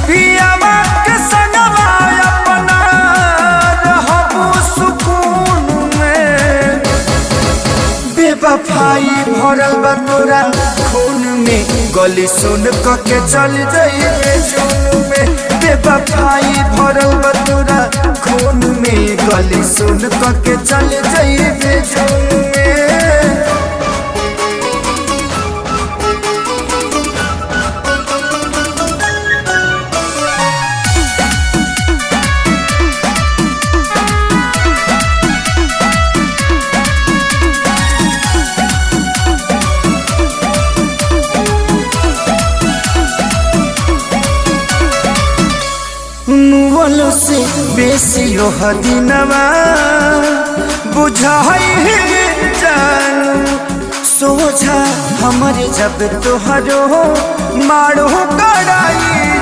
पियावा के संगवा अपना रहबू सुकून में। बेवफाई भरल बा तोरा खून में, गली सुन के चल जाइए जून में। बेवफाई भरल बा तोरा खून में, गली सुन के चल जाइए जून में। मुवलो से बेसी लोह दिनवा बुझाई जानू, सोझा हमरे जब तोहरो मारो कड़ाई।